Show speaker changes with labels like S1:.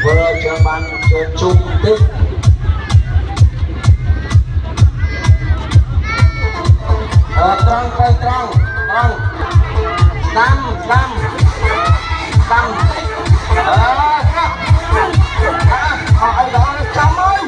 S1: vừa cho bạn chơi chung tích trăng cây trăng trăng cam ai đó chấm ơi